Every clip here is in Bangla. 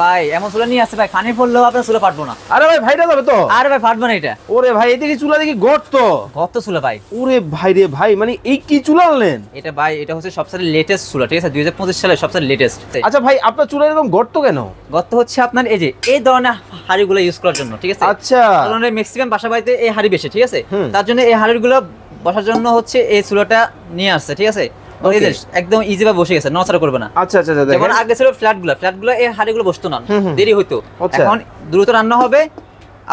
ভাই এমন চুলা নিয়ে আসছে ভাই, খানি পড়লেও আপনার চুলা ফাটবো না। আরে ভাই ভাইটা যাবে তো? আরে ভাই ফাটবে না এটা। ওরে ভাই এদিকে চুলা দেখি গর্ত গর্ত চুলা ভাই। ওরে ভাই রে ভাই, মানে এই কি চুলা আনলেন? এটা ভাই এটা হচ্ছে সবচেয়ে লেটেস্ট চুলা, ঠিক আছে? 2025 সালে সবচেয়ে লেটেস্ট। আচ্ছা ভাই, আপনার চুলা এরকম গর্ত কেন? গর্ত হচ্ছে আপনার এই যে এই ধরনের হাড়িগুলো ইউজ করার জন্য, ঠিক আছে? আচ্ছা, কারণ ম্যাক্সিমাম বাসা বাড়িতে এই হাড়ি বেশি, ঠিক আছে? তার জন্য এই হাড়িগুলো বসার জন্য হচ্ছে এই চুলাটা নিয়ে আসছে, ঠিক আছে? একদম ইজি ভাবে বসে গেছে, নড়াচড়া করবে না। আচ্ছা আচ্ছা, যেমন আগে ছিল ফ্ল্যাটগুলো এই হাড়িগুলো বসতো না, দেরি হইতো। এখন দ্রুত রান্না হবে,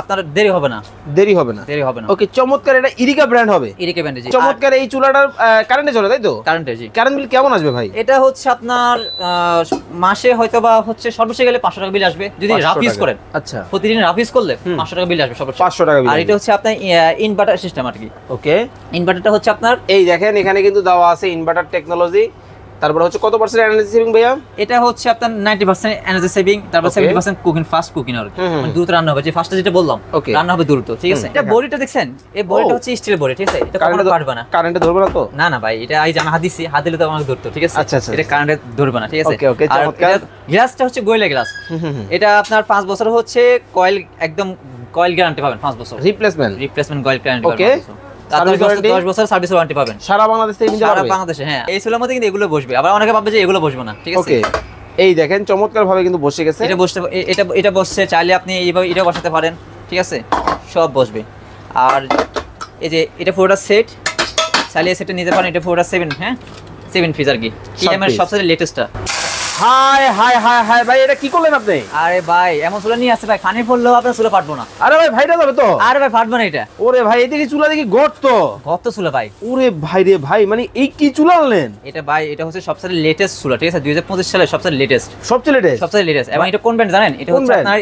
আপনার দেরি হবে না। ওকে, চমৎকার। এটা ইরিকা ব্র্যান্ড হবে? ইরিকা ব্র্যান্ড, জি। চমৎকার। এই চুলাটা কারেন্টে চলে, তাই তো? কারেন্টে, জি। কারেন্ট বিল কেমন আসবে ভাই? এটা হচ্ছে আপনার মাসে হয়তো বা হচ্ছে সর্বোচ্চ গেলে 500 টাকা বিল আসবে যদি রাফ ইউজ করেন। আচ্ছা, প্রতিদিন রাফ ইউজ করলে 500 টাকা বিল আসবে সর্বোচ্চ। 500 টাকা বিল। আর এটা হচ্ছে আপনার ইনভার্টার সিস্টেম আর কি। ওকে, ইনভার্টারটা হচ্ছে আপনার এই দেখেন এখানে কিন্তু দেওয়া আছে ইনভার্টার টেকনোলজি। তারপর হচ্ছে কত পার্সেন্ট এনার্জি সেভিং ভাইয়া? এটা হচ্ছে আপনার 90% এনার্জি সেভিং, তারপর 70% কুকিং, ফাস্ট কুকিং আর মানে দ্রুত রান্না হবে। যে ফাস্টে যেটা বললাম, রান্না হবে দ্রুত, ঠিক আছে? এটা বডিটা দেখছেন, এই বডিটা হচ্ছে স্টিলের বডি, ঠিক আছে? এটা কখনো কাটবে না। কারেন্টে ধরবে না তো? না না ভাই, এটা এই যে আমি হাত দিছি, হাত দিলে তো আমাকে ধরতো, ঠিক আছে? আচ্ছা আচ্ছা, এটা কারেন্টে ধরবে না, ঠিক আছে? ওকে ওকে, চমৎকার। গ্লাসটা হচ্ছে গোয়েলা গ্লাস। এটা আপনার 5 বছর হচ্ছে কয়েল, একদম কয়েল গ্যারান্টি পাবেন 5 বছর। রিপ্লেসমেন্ট কয়েল গ্যারান্টি পাবেন 5 বছর। 10 বছর সার্ভিস ওয়ারেন্টি পাবেন সারা বাংলাদেশে। সারা বাংলাদেশে, হ্যাঁ। এই চুলার মধ্যে কিন্তু এগুলো বসবে, আবার অনেকে ভাববে যে এগুলো বসবে না, ঠিক আছে? ওকে, এই দেখেন চমৎকার ভাবে কিন্তু বসে গেছে। এটা বসছে, চাইলে আপনি এইভাবে এটা বসাতে পারেন, ঠিক আছে? সব বসবে। আর এই যে এটা পুরোটা সেট, চাইলে সেটা নিতে পারেন। এটা পুরোটা 7 পিস আর কি। ইএমআই এর সবচেয়ে লেটেস্টটা। হাই হাই হাই হাই ভাই, এটা কি করলেন আপনি? আরে ভাই এমন চুলা নিয়ে আসছে ভাই, খানি পড়লেও আপনার চুলা ফাটবো না। আরে ভাই ভাইটা যাবে তো? আরে ভাই ফাটবে না এটা। ওরে ভাই এদিকে চুলা দেখি গর্ত চুলা ভাই। ওরে ভাই রে ভাই, মানে এই কি চুলা আনলেন? এটা ভাই এটা হচ্ছে সবচেয়ে লেটেস্ট চুলা, ঠিক আছে? 2025 সালে সবচেয়ে লেটেস্ট। সবচেয়ে লেটেস্ট। এবং এটা কোন ব্র্যান্ড জানেন? এটা হচ্ছে আপনার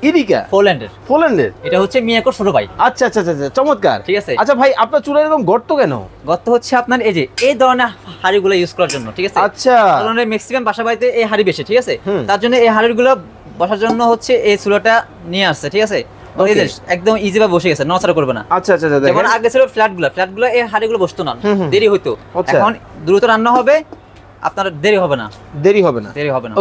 ইরিকা পোল্যান্ডের। এটা হচ্ছে মিয়াকোর ছোট ভাই। আচ্ছা আচ্ছা আচ্ছা, চমৎকার, ঠিক আছে? আচ্ছা ভাই, আপনার চুলা এরকম গর্ত কেন? গর্ত হচ্ছে আপনার এই যে এই ধরনের হাড়িগুলো ইউজ করার জন্য, ঠিক আছে? আচ্ছা, কারণ ম্যাক্সিমাম বাসা বাড়িতে এই হাড়ি বেশি, ঠিক আছে? তার জন্য এই হাড়িগুলো বসার জন্য হচ্ছে এই চুলাটা নিয়ে আসছে, ঠিক আছে? একদম ইজি ভাবে বসে গেছে, নড়াচড়া করবে না। আচ্ছা আচ্ছা, যেমন আগে ছিল ফ্ল্যাটগুলো এই হাড়িগুলো বসতো না, দেরি হইতো। এখন দ্রুত রান্না হবে, আপনার দেরি হবে না।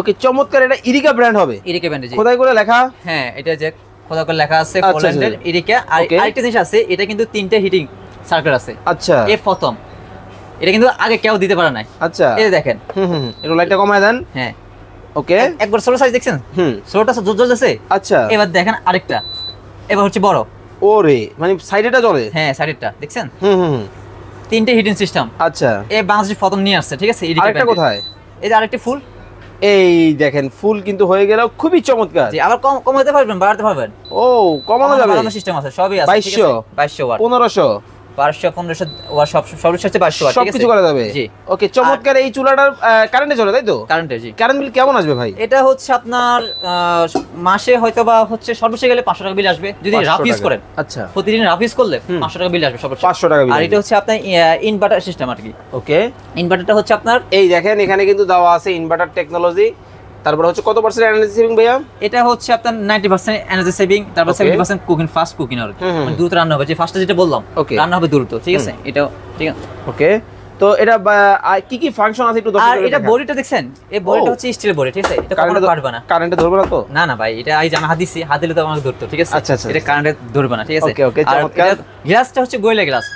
ওকে, চমৎকার। এটা ইরিকা ব্র্যান্ড হবে? ইরিকা ব্র্যান্ড, জি। খোদাই করে লেখা? হ্যাঁ, এটা যে খোদা করে লেখা আছে পোল্যান্ডের ইরিকা। আর আরেকটা জিনিস আছে, এটা কিন্তু 3টা হিটিং সার্কেল আছে। আচ্ছা, এই প্রথম এটা কিন্তু আগে কেউ দিতে পারে নাই। আচ্ছা, এই দেখেন। একটু লাইটটা কমায় দেন। হ্যাঁ, ওকে। একবার ছোট সাইজ দেখছেন? ছোটটা জ্বলছে। আচ্ছা, এবার দেখেন আরেকটা, এবার হচ্ছে বড়। ওরে, মানে সাইডেটা জ্বলে? হ্যাঁ, সাইডেরটা দেখছেন? 3টে হিটিং সিস্টেম। আচ্ছা, এই বাংলাদেশ প্রথম নিয়ে আসছে, ঠিক আছে? আরেকটা কোথায়? এই যে আরেকটা ফুল। এই দেখেন ফুল কিন্তু হয়ে গেল, খুবই চমৎকার। জি, আবার কমাতে পারবেন, বাড়াতে পারবেন। ও, কমানো যাবে? বাড়ানোর সিস্টেম আছে, সবই আছে। 2200 ওয়াট, 1500 1200 1500 ওয়াট, সর্বোচ্চ হচ্ছে 2200 ওয়াট, ঠিক আছে? সবকিছু করা যাবে। জি, ওকে, চমৎকার। এই চুলাটা কারেন্টে চলে, তাই তো? কারেন্টে, জি। কারেন্ট বিল কেমন আসবে ভাই? এটা হচ্ছে আপনার মাসে হয়তো বা হচ্ছে সর্বোচ্চ গেলে 500 টাকা বিল আসবে যদি রাফ ইউজ করেন। আচ্ছা, প্রতিদিন রাফ ইউজ করলে 500 টাকা বিল আসবে সর্বোচ্চ। 500 টাকা বিল। আর এটা হচ্ছে আপনার ইনভার্টার সিস্টেম আর কি। ওকে, ইনভার্টারটা হচ্ছে আপনার এই দেখেন এখানে কিন্তু দেওয়া আছে ইনভার্টার টেকনোলজি। তারপর হচ্ছে কত পার্সেন্ট এনার্জি সেভিং ভাইয়া? এটা হচ্ছে আপনার 90% এনার্জি সেভিং, তারপর 70% কুকিং, ফাস্ট কুকিং আর মানে দ্রুত রান্না হবে। যে ফাস্টে যেটা বললাম, রান্না হবে দ্রুত, ঠিক আছে? এটা ঠিক আছে। ওকে, তো এটা কি কি ফাংশন আছে একটু দর্শকদের আর এটা বডিটা দেখছেন, এই বডিটা হচ্ছে স্টিলের বডি, ঠিক আছে? এটা কখনো কাটবে না। কারেন্টে ধরবে না তো? না না ভাই, এটা এই যে আমি হাত দিছি, হাত দিলে তো আমাকে ধরতো, ঠিক আছে? আচ্ছা আচ্ছা, এটা কারেন্টে ধরবে না, ঠিক আছে? ওকে ওকে, চমৎকার। গ্লাসটা হচ্ছে গোয়েলা গ্লাস।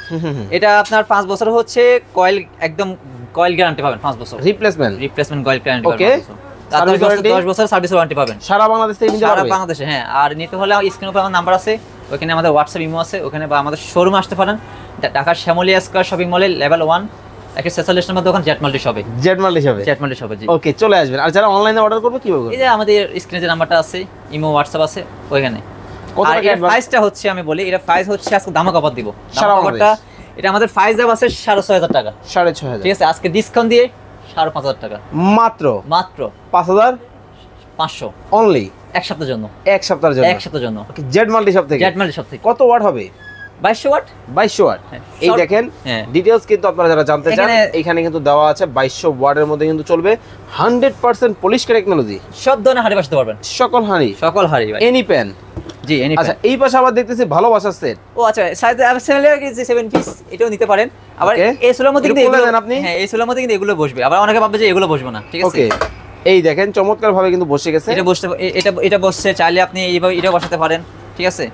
এটা আপনার 5 বছর হচ্ছে কয়েল, একদম কয়েল গ্যারান্টি পাবেন 5 বছর। রিপ্লেসমেন্ট কয়েল গ্যারান্টি পাবেন 5 বছর। 10 বছর সার্ভিস ওয়ারেন্টি পাবেন সারা বাংলাদেশে। সারা বাংলাদেশে, হ্যাঁ। আর নিতে হলে স্ক্রিনের উপর আমার নাম্বার আছে, ওখানে আমাদের হোয়াটসঅ্যাপ ইমো আছে, ওখানে বা আমাদের শোরুমে আসতে পারেন। ঢাকার শ্যামলিয়া স্কয়ার শপিং মলে লেভেল 1 46 নম্বর দোকান, জেড মাল্টি শপে। জি। ওকে, চলে আসবেন। আর যারা অনলাইনে অর্ডার করবে কিভাবে করবে? এই যে আমাদের স্ক্রিনে যে নাম্বারটা আছে, ইমো হোয়াটসঅ্যাপ আছে ওখানে। আর এর প্রাইসটা হচ্ছে আমি বলি, এটা প্রাইস হচ্ছে আজকে দামা কপার দিব। দামা কপারটা এটা আমাদের প্রাইস দাম আছে 6500 টাকা। 6500, ঠিক আছে? আজকে ডিসকাউন্ট দিয়ে 5500 টাকা মাত্র 5500 অনলি। এক সপ্তাহের জন্য। এক সপ্তাহের জন্য। জেড মাল্টি শপ থেকে। কত ওয়াট হবে? 2200 ওয়াট। 2200 ওয়াট। এই দেখেন ডিটেইলস কিন্তু আপনারা যারা জানতে চান এখানে কিন্তু দেওয়া আছে। 2200 ওয়াটের মধ্যে কিন্তু চলবে 100% পলিশ টেকনোলজি। সব ধরনের হাড়ি বসাতে পারবেন। সকল হাড়ি ভাই। এনি প্যান। জি, এনি প্যান। আচ্ছা, এই পাশে আবার দেখতেছি ভালোবাসার সেট। ও আচ্ছা, সাইজ সিমিলার যে 7 পিস, এটাও নিতে পারেন। আবার এই সোলার মধ্যে কিন্তু এগুলো, আপনি হ্যাঁ, এই সোলার মধ্যে কিন্তু এগুলো বসবে। আবার অনেকে ভাববে যে এগুলো বসবে না, ঠিক আছে? ওকে, এই দেখেন চমৎকার ভাবে কিন্তু বসে গেছে। এটা বসছে, চাইলে আপনি এইভাবে এটা বসাতে পারেন, ঠিক আছে,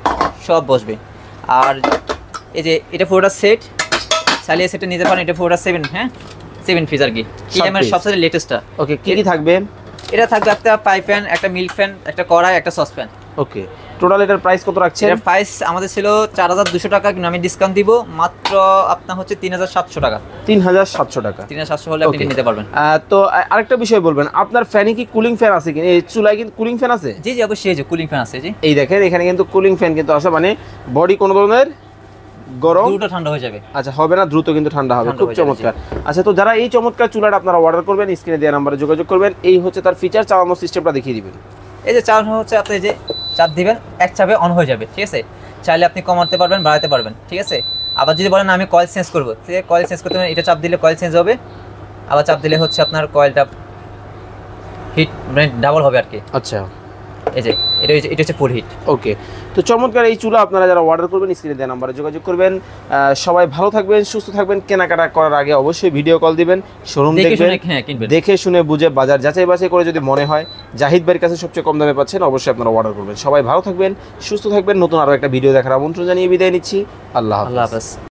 সব বসবে। আর এই যে এটা পুরোটা সেট, চাইলে সেটা নিতে পারেন। এটা পুরোটা 7, হ্যাঁ 7 পিস আর কি, আমার সবচেয়ে লেটেস্টটা। ওকে, কি কি থাকবে? এটা থাকবে একটা পাইপ ফ্যান, একটা মিল্ক ফ্যান, একটা কড়াই, একটা সসপ্যান। ওকে, টোটাল এটার প্রাইস কত রাখছেন? এর প্রাইস আমাদের ছিল 4200 টাকা, কিন্তু আমি ডিসকাউন্ট দিব মাত্র আপনার হচ্ছে 3700 টাকা। 3700 টাকা, 3700 হলে আপনি নিতে পারবেন। তো আরেকটা বিষয় বলবেন, আপনার ফ্যানে কি কুলিং ফ্যান আছে কিনা? এই চুলায় কিন্তু কুলিং ফ্যান আছে? জি জি অবশ্যই, এই যে কুলিং ফ্যান আছে। জি, এই দেখেন এখানে কিন্তু কুলিং ফ্যান কিন্তু আছে, মানে বডি কোনো ধরনের গরম দ্রুত ঠান্ডা হয়ে যাবে। আচ্ছা, হবে না, দ্রুত কিন্তু ঠান্ডা হবে। খুব চমৎকার। আচ্ছা, তো যারা এই চমৎকার চুলাটা আপনারা অর্ডার করবেন, স্ক্রিনে দেওয়া নাম্বারে যোগাযোগ করবেন। এই হচ্ছে তার ফিচার, চালানোর সিস্টেমটা দেখিয়ে দিবেন। এই যে চালানো হচ্ছে, আপনি যে চাপ দিবেন, এক চাপে অন হয়ে যাবে, ঠিক আছে। চাইলে আপনি কমাতে পারবেন, বাড়াতে পারবেন, ঠিক আছে। আবার যদি বলেন আমি কয়েল চেঞ্জ করবো, কয়েল চেঞ্জ করতে এটা চাপ দিলে কয়েল চেঞ্জ হবে, আবার চাপ দিলে হচ্ছে আপনার কয়েলটা হিট মানে ডাবল হবে আর কি। আচ্ছা, এই যে এটা হচ্ছে ফুল হিট। ওকে, তো চমৎকার এই চুলা আপনারা যারা অর্ডার করবেন, স্ক্রিনে দেওয়া নাম্বারে যোগাযোগ করবেন। সবাই ভালো থাকবেন, সুস্থ থাকবেন। কেনাকাটা করার আগে অবশ্যই ভিডিও কল দিবেন, শোরুম দেখবেন, দেখে শুনে বুঝে বাজার যাচাই বাছাই করে যদি মনে হয় জাহিদ ভাইয়ের কাছে সবচেয়ে কম দামে পাচ্ছেন, অবশ্যই আপনারা অর্ডার করবেন। সবাই ভালো থাকবেন, সুস্থ থাকবেন। নতুন আরও একটা ভিডিও দেখার আমন্ত্রণ জানিয়ে বিদায় নিচ্ছি। আল্লাহ হাফেজ।